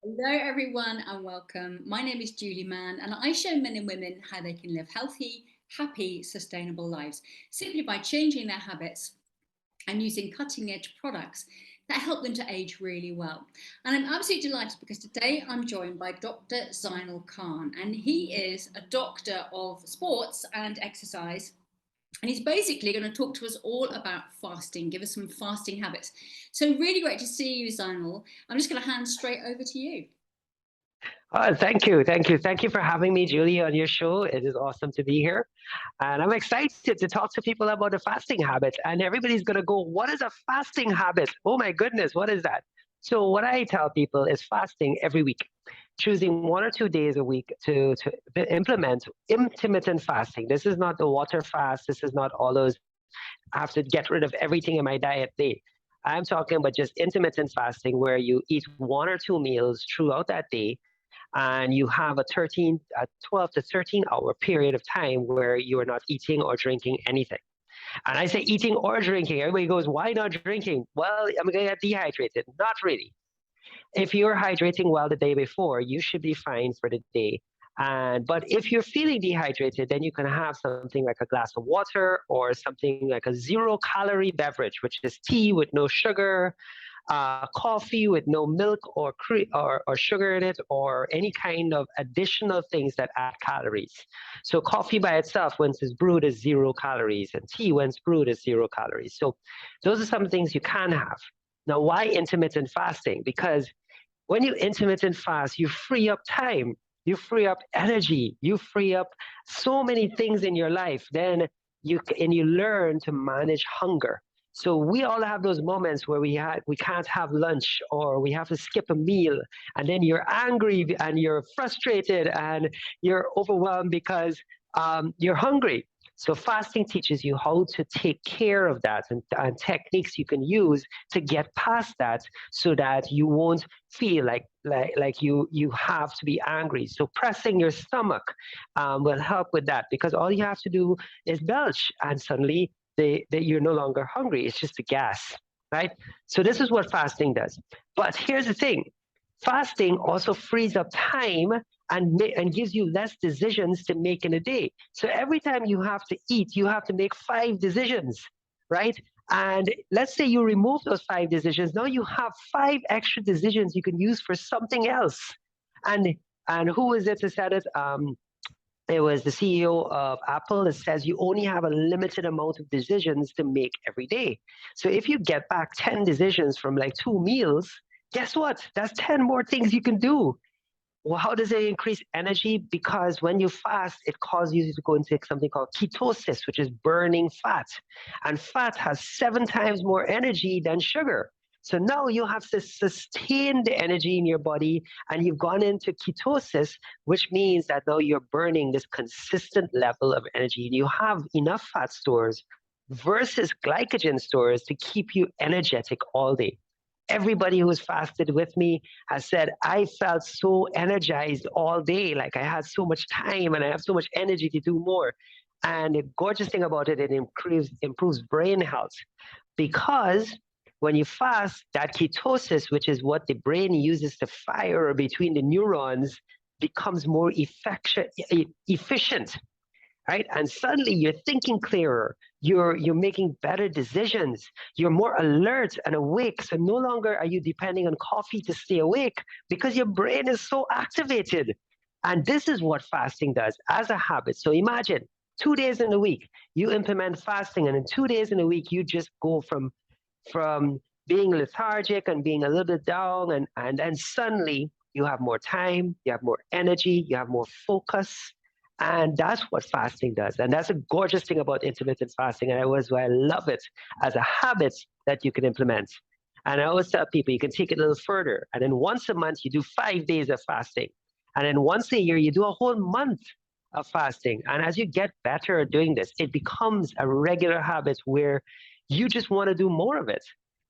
Hello, everyone, and welcome. My name is Julie Mann, and I show men and women how they can live healthy, happy, sustainable lives simply by changing their habits and using cutting edge products that help them to age really well. And I'm absolutely delighted because today I'm joined by Dr. Zainal Khan, and he is a doctor of sports and exercise. And he's basically going to talk to us all about fasting, give us some fasting habits. So, really great to see you, Zainal. I'm just going to hand straight over to you. Thank you. Thank you. Thank you for having me, Julie, on your show. It is awesome to be here. And I'm excited to talk to people about the fasting habit. And everybody's going to go, what is a fasting habit? Oh my goodness, what is that? So, what I tell people is fasting every week, choosing 1 or 2 days a week to implement intermittent fasting. This is not the water fast. This is not all those, I have to get rid of everything in my diet day. I'm talking about just intermittent fasting where you eat 1 or 2 meals throughout that day and you have a 12 to 13 hour period of time where you are not eating or drinking anything. And I say eating or drinking. Everybody goes, why not drinking? Well, I'm going to get dehydrated. Not really. If you're hydrating well the day before, you should be fine for the day. But if you're feeling dehydrated, then you can have something like a glass of water or something like a 0 calorie beverage, which is tea with no sugar, coffee with no milk or sugar in it, or any kind of additional things that add calories. So coffee by itself, once it's brewed, is 0 calories, and tea, when it's brewed, is 0 calories. So those are some things you can have. Now, why intermittent fasting? Because when you intermittent fast, you free up time, you free up energy, you free up so many things in your life. Then you learn to manage hunger. So we all have those moments where we can't have lunch or we have to skip a meal, and then you're angry and you're frustrated and you're overwhelmed because you're hungry. So fasting teaches you how to take care of that, and techniques you can use to get past that so that you won't feel like you have to be angry. So pressing your stomach will help with that, because all you have to do is belch and suddenly you're no longer hungry. It's just a gas, right? So this is what fasting does. But here's the thing: fasting also frees up time and gives you less decisions to make in a day. So every time you have to eat, you have to make 5 decisions, right? And let's say you remove those 5 decisions. Now you have 5 extra decisions you can use for something else. And and who is it who said it? It was the CEO of Apple that says you only have a limited amount of decisions to make every day. So if you get back 10 decisions from like 2 meals, guess what? That's 10 more things you can do. Well, how does it increase energy? Because when you fast, it causes you to go into something called ketosis, which is burning fat. And fat has 7 times more energy than sugar. So now you have to sustain the energy in your body, and you've gone into ketosis, which means that now you're burning this consistent level of energy. And you have enough fat stores versus glycogen stores to keep you energetic all day. Everybody who's fasted with me has said, I felt so energized all day. Like I had so much time and I have so much energy to do more. And the gorgeous thing about it, it improves brain health, because when you fast, that ketosis, which is what the brain uses to fire between the neurons, becomes more efficient, right? And suddenly you're thinking clearer, you're making better decisions, you're more alert and awake. So no longer are you depending on coffee to stay awake, because your brain is so activated. And this is what fasting does as a habit. So imagine 2 days in a week you implement fasting, and in 2 days in a week you just go from being lethargic and being a little bit down, and then suddenly you have more time, you have more energy, you have more focus. And that's what fasting does. And that's a gorgeous thing about intermittent fasting. And that was why I love it as a habit that you can implement. And I always tell people you can take it a little further. And then once a month, you do 5 days of fasting. And then once a year, you do a whole month of fasting. And as you get better at doing this, it becomes a regular habit where you just want to do more of it.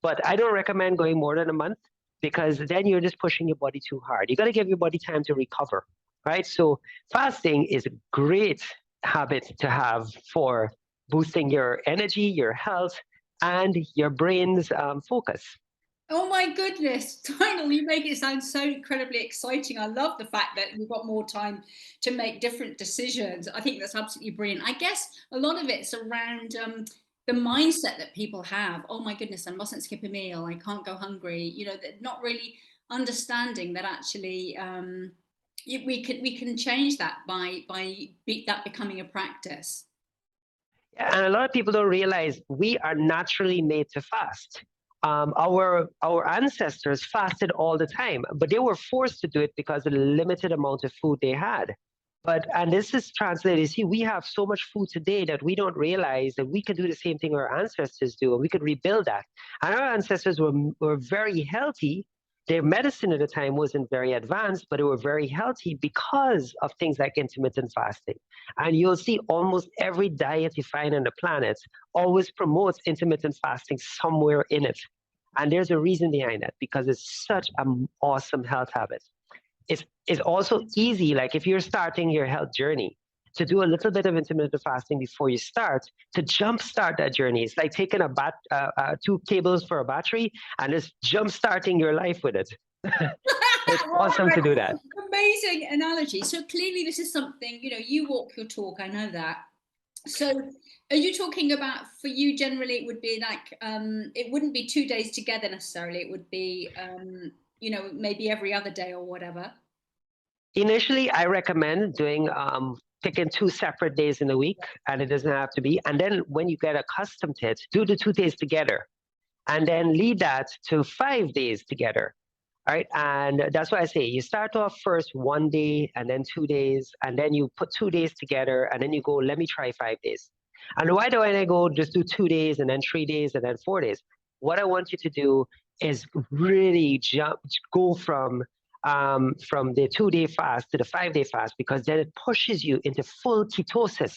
But I don't recommend going more than a month, because then you're just pushing your body too hard. You got to give your body time to recover, right? So fasting is a great habit to have for boosting your energy, your health, and your brain's focus. Oh my goodness, Donald, you make it sound so incredibly exciting. I love the fact that you've got more time to make different decisions. I think that's absolutely brilliant. I guess a lot of it's around the mindset that people have. Oh my goodness, I mustn't skip a meal. I can't go hungry. You know, they're not really understanding that actually we can change that by that becoming a practice. And a lot of people don't realize we are naturally made to fast. Our ancestors fasted all the time, but they were forced to do it because of the limited amount of food they had. But and this is translated. See, we have so much food today that we don't realize that we can do the same thing our ancestors do, and we could rebuild that. And our ancestors were very healthy. Their medicine at the time wasn't very advanced, but they were very healthy because of things like intermittent fasting. And you'll see almost every diet you find on the planet always promotes intermittent fasting somewhere in it. And there's a reason behind that because it's such an awesome health habit. It's also easy, like if you're starting your health journey, to do a little bit of intermittent fasting before you start to jumpstart that journey. It's like taking two cables for a battery and just jumpstarting your life with it. It's awesome to do that. Amazing analogy. So clearly, this is something, you walk your talk. I know that. So, are you talking about for you generally? It would be like it wouldn't be 2 days together necessarily. It would be maybe every other day or whatever. Initially, I recommend doing picking 2 separate days in a week, and it doesn't have to be. And then when you get accustomed to it, do the 2 days together, and then lead that to 5 days together. All right. And that's why I say you start off first 1 day and then 2 days, and then you put 2 days together, and then you go, let me try 5 days. And why do I go just do 2 days and then 3 days and then 4 days? What I want you to do is really go from the 2 day fast to the 5 day fast, because then it pushes you into full ketosis.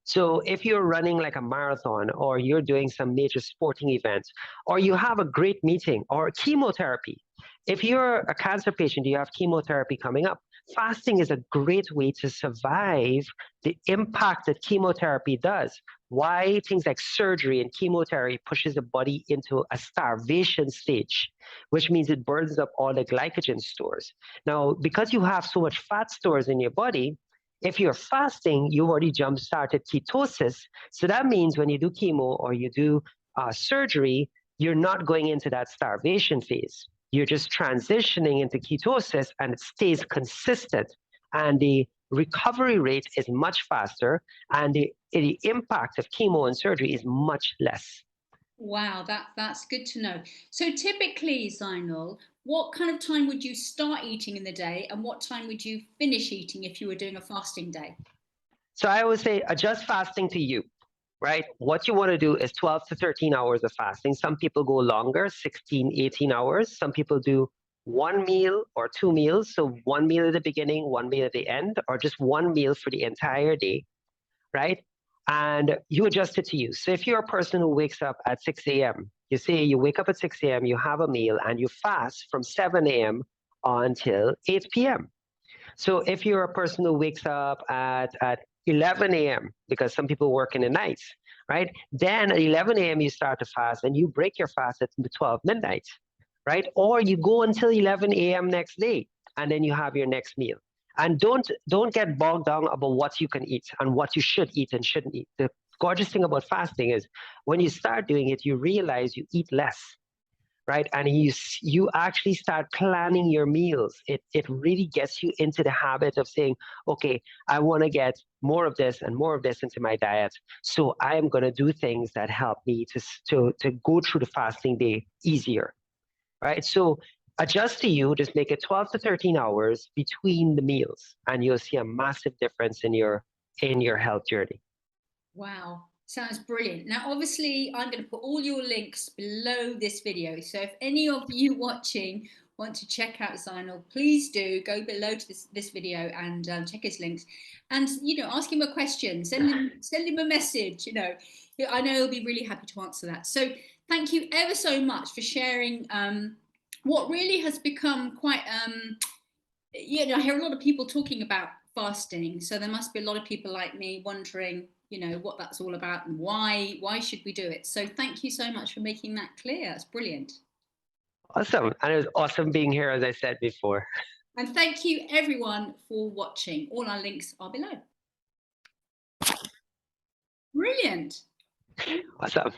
So if you're running like a marathon, or you're doing some major sporting event, or you have a great meeting, or chemotherapy, if you're a cancer patient, you have chemotherapy coming up, fasting is a great way to survive the impact that chemotherapy does. Why things like surgery and chemotherapy pushes the body into a starvation stage, which means it burns up all the glycogen stores. Now, because you have so much fat stores in your body, if you're fasting, you already jump started ketosis. So that means when you do chemo or you do surgery, you're not going into that starvation phase. You're just transitioning into ketosis, and it stays consistent. And the recovery rate is much faster, and the impact of chemo and surgery is much less. Wow, that's good to know. So typically, Zainul, what kind of time would you start eating in the day, and what time would you finish eating if you were doing a fasting day? So I would say adjust fasting to you, right? What you want to do is 12 to 13 hours of fasting. Some people go longer, 16, 18 hours. Some people do one meal or two meals. So one meal at the beginning, one meal at the end, or just one meal for the entire day, right? And you adjust it to you. So if you're a person who wakes up at 6 a.m., you say you wake up at 6 a.m., you have a meal, and you fast from 7 a.m. until 8 p.m. So if you're a person who wakes up at 11 a.m., because some people work in the nights, right? Then at 11 a.m. you start to fast, and you break your fast at 12 midnight, right? Or you go until 11 a.m. next day, and then you have your next meal. And don't get bogged down about what you can eat and what you should eat and shouldn't eat. The gorgeous thing about fasting is when you start doing it, you realize you eat less, right? And you actually start planning your meals. It really gets you into the habit of saying, okay, I want to get more of this and more of this into my diet. So I am going to do things that help me to go through the fasting day easier, right? So adjust to you, just make it 12 to 13 hours between the meals, and you'll see a massive difference in your health journey. Wow, sounds brilliant. Now, obviously, I'm going to put all your links below this video. So if any of you watching want to check out Zainul, please do go below to this video and check his links, and ask him a question, send him a message. I know he'll be really happy to answer that. So thank you ever so much for sharing what really has become quite I hear a lot of people talking about fasting, so there must be a lot of people like me wondering, what that's all about and why should we do it. So thank you so much for making that clear. It's brilliant. Awesome. And it was awesome being here, as I said before. And thank you everyone for watching. All our links are below. Brilliant. Awesome.